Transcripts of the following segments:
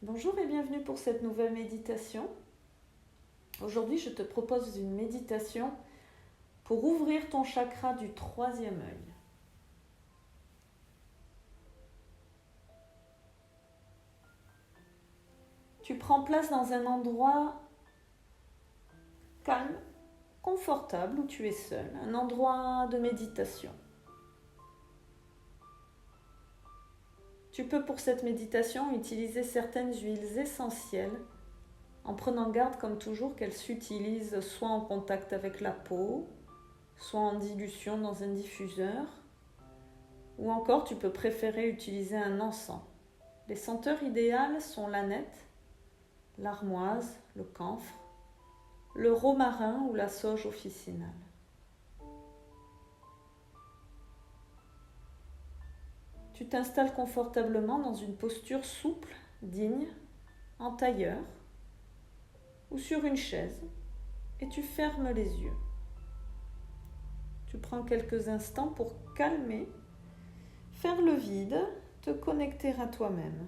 Bonjour et bienvenue pour cette nouvelle méditation. Aujourd'hui, je te propose une méditation pour ouvrir ton chakra du troisième œil. Tu prends place dans un endroit calme, confortable où tu es seul, un endroit de méditation. Tu peux pour cette méditation utiliser certaines huiles essentielles en prenant garde comme toujours qu'elles s'utilisent soit en contact avec la peau, soit en dilution dans un diffuseur, ou encore tu peux préférer utiliser un encens. Les senteurs idéales sont l'âneth, l'armoise, le camphre, le romarin ou la sauge officinale. Tu t'installes confortablement dans une posture souple, digne, en tailleur ou sur une chaise et tu fermes les yeux. Tu prends quelques instants pour calmer, faire le vide, te connecter à toi-même.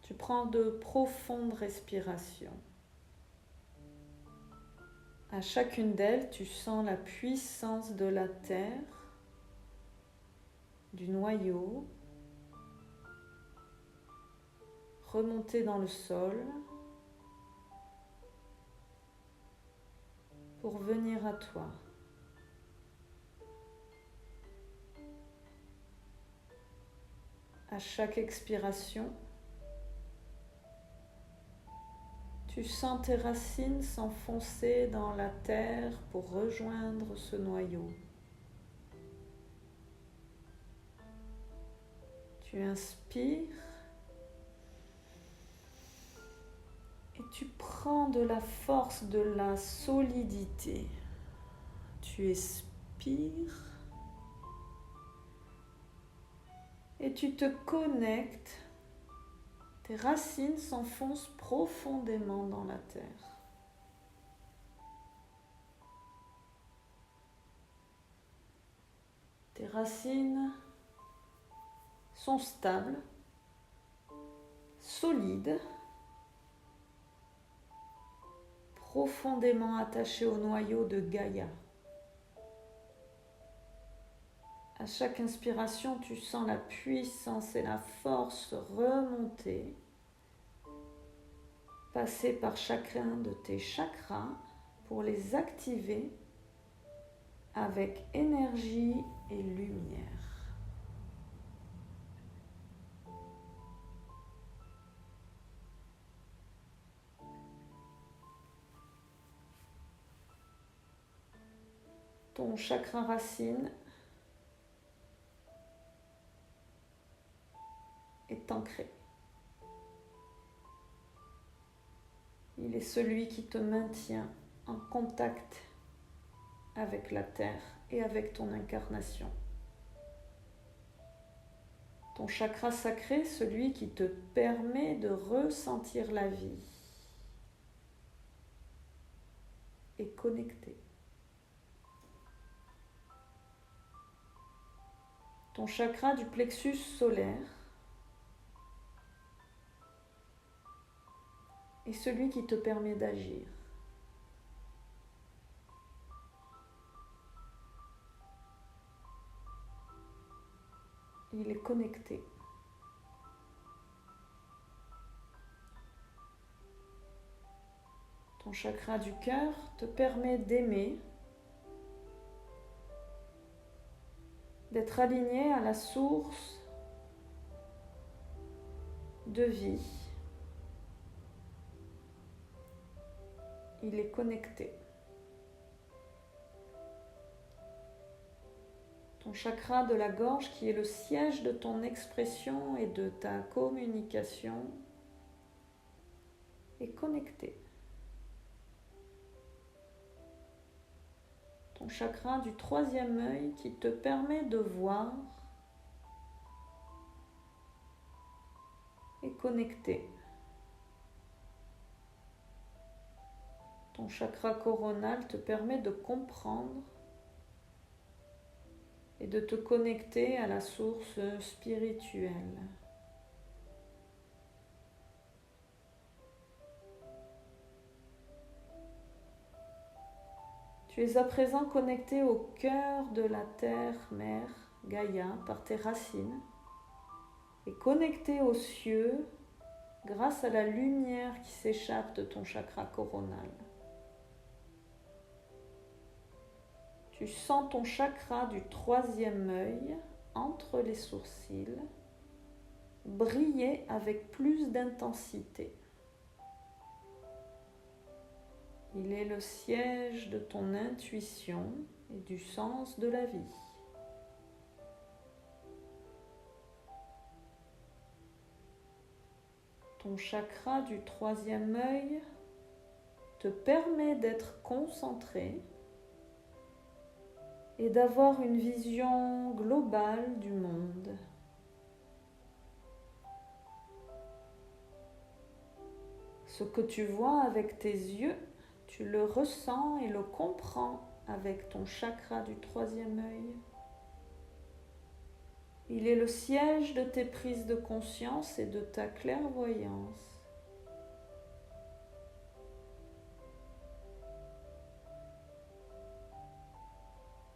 Tu prends de profondes respirations. À chacune d'elles, tu sens la puissance de la terre, du noyau, remonter dans le sol pour venir à toi. À chaque expiration, tu sens tes racines s'enfoncer dans la terre pour rejoindre ce noyau. Tu inspires et tu prends de la force, de la solidité. Tu expires et tu te connectes. Tes racines s'enfoncent profondément dans la terre. Tes racines sont stables, solides, profondément attachées au noyau de Gaïa. À chaque inspiration, tu sens la puissance et la force remonter, passer par chacun de tes chakras pour les activer avec énergie et lumière. Ton chakra racine est ancré. Il est celui qui te maintient en contact avec la terre et avec ton incarnation. Ton chakra sacré, celui qui te permet de ressentir la vie, est connecté. Ton chakra du plexus solaire est celui qui te permet d'agir. Il est connecté. Ton chakra du cœur te permet d'aimer, d'être aligné à la source de vie. Il est connecté. Ton chakra de la gorge, qui est le siège de ton expression et de ta communication, est connecté. Ton chakra du troisième œil, qui te permet de voir, est connecté. Ton chakra coronal te permet de comprendre et de te connecter à la source spirituelle. Tu es à présent connecté au cœur de la terre-mère Gaïa par tes racines et connecté aux cieux grâce à la lumière qui s'échappe de ton chakra coronal. Tu sens ton chakra du troisième œil entre les sourcils briller avec plus d'intensité. Il est le siège de ton intuition et du sens de la vie. Ton chakra du troisième œil te permet d'être concentré et d'avoir une vision globale du monde. Ce que tu vois avec tes yeux, tu le ressens et le comprends avec ton chakra du troisième œil. Il est le siège de tes prises de conscience et de ta clairvoyance.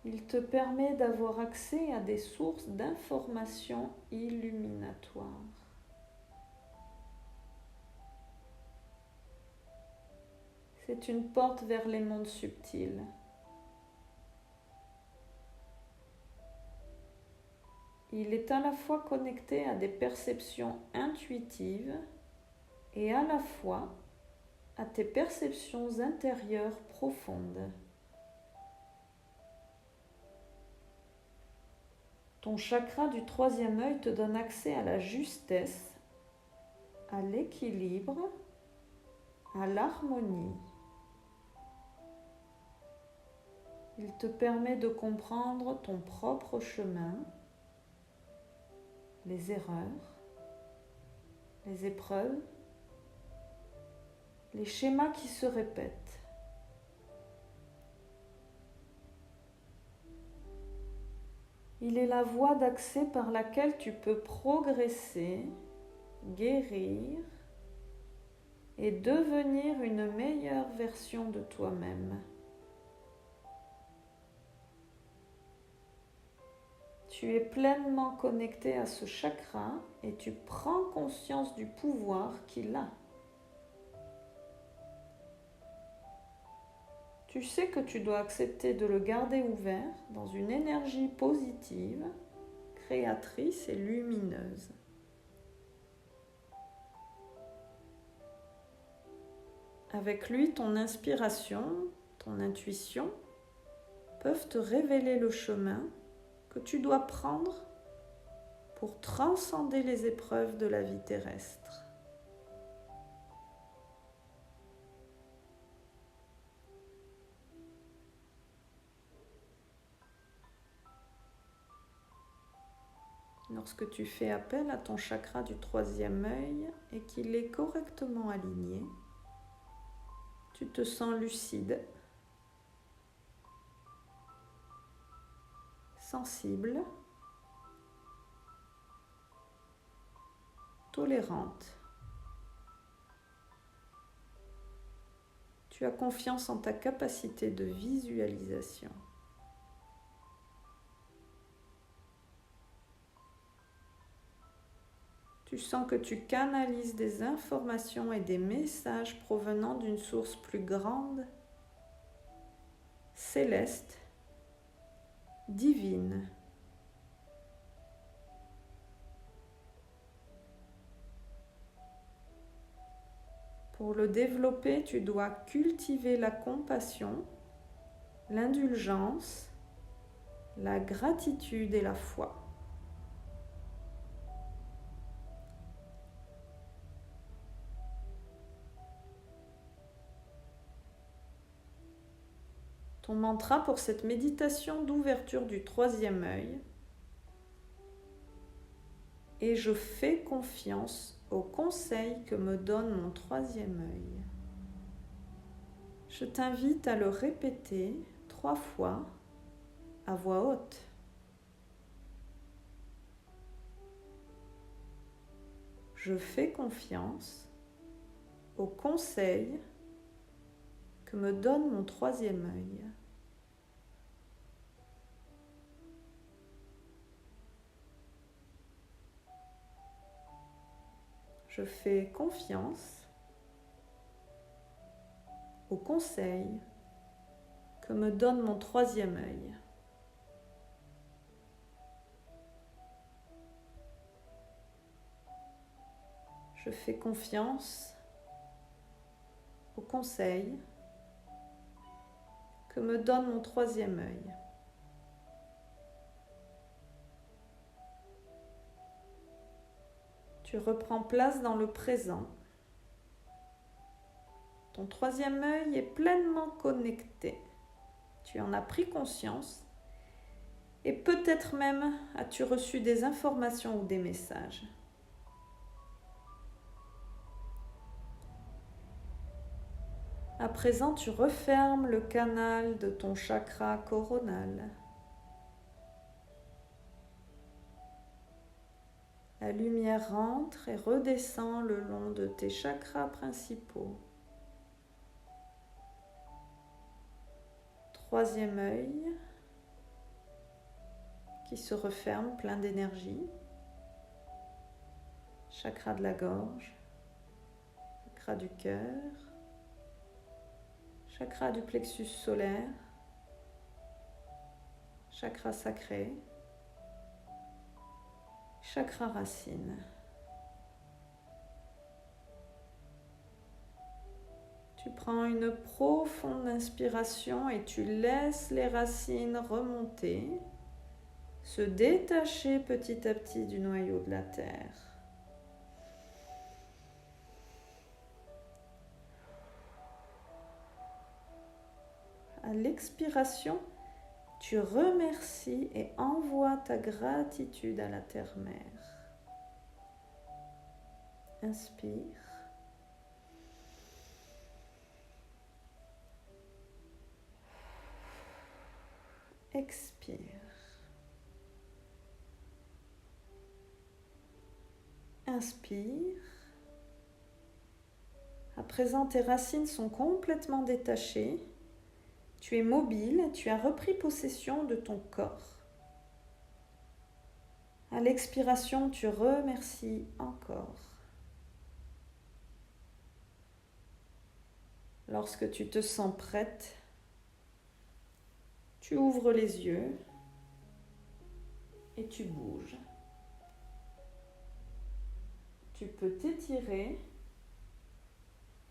Il te permet d'avoir accès à des sources d'informations illuminatoires. C'est une porte vers les mondes subtils. Il est à la fois connecté à des perceptions intuitives et à la fois à tes perceptions intérieures profondes. Ton chakra du troisième œil te donne accès à la justesse, à l'équilibre, à l'harmonie. Il te permet de comprendre ton propre chemin, les erreurs, les épreuves, les schémas qui se répètent. Il est la voie d'accès par laquelle tu peux progresser, guérir et devenir une meilleure version de toi-même. Tu es pleinement connecté à ce chakra et tu prends conscience du pouvoir qu'il a. Tu sais que tu dois accepter de le garder ouvert dans une énergie positive, créatrice et lumineuse. Avec lui, ton inspiration, ton intuition peuvent te révéler le chemin que tu dois prendre pour transcender les épreuves de la vie terrestre. Lorsque tu fais appel à ton chakra du troisième œil et qu'il est correctement aligné, tu te sens lucide, sensible, tolérante. Tu as confiance en ta capacité de visualisation. Tu sens que tu canalises des informations et des messages provenant d'une source plus grande, céleste, divine. Pour le développer, tu dois cultiver la compassion, l'indulgence, la gratitude et la foi. Ton mantra pour cette méditation d'ouverture du troisième œil est « Je fais confiance aux conseils que me donne mon troisième œil ». Je t'invite à le répéter 3 fois à voix haute. Je fais confiance aux conseils que me donne mon troisième œil. Je fais confiance aux conseils que me donne mon troisième œil. Je fais confiance aux conseils que me donne mon troisième œil. Tu reprends place dans le présent. Ton troisième œil est pleinement connecté. Tu en as pris conscience et peut-être même as-tu reçu des informations ou des messages. À présent, tu refermes le canal de ton chakra coronal. La lumière rentre et redescend le long de tes chakras principaux. Troisième œil qui se referme plein d'énergie. Chakra de la gorge, chakra du cœur, chakra du plexus solaire, chakra sacré, chakra racine. Tu prends une profonde inspiration et tu laisses les racines remonter, se détacher petit à petit du noyau de la terre. À l'expiration, tu remercies et envoies ta gratitude à la terre-mère. Inspire. Expire. Inspire. À présent, tes racines sont complètement détachées. Tu es mobile, tu as repris possession de ton corps. À l'expiration, tu remercies encore. Lorsque tu te sens prête, tu ouvres les yeux et tu bouges. Tu peux t'étirer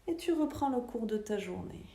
et tu reprends le cours de ta journée.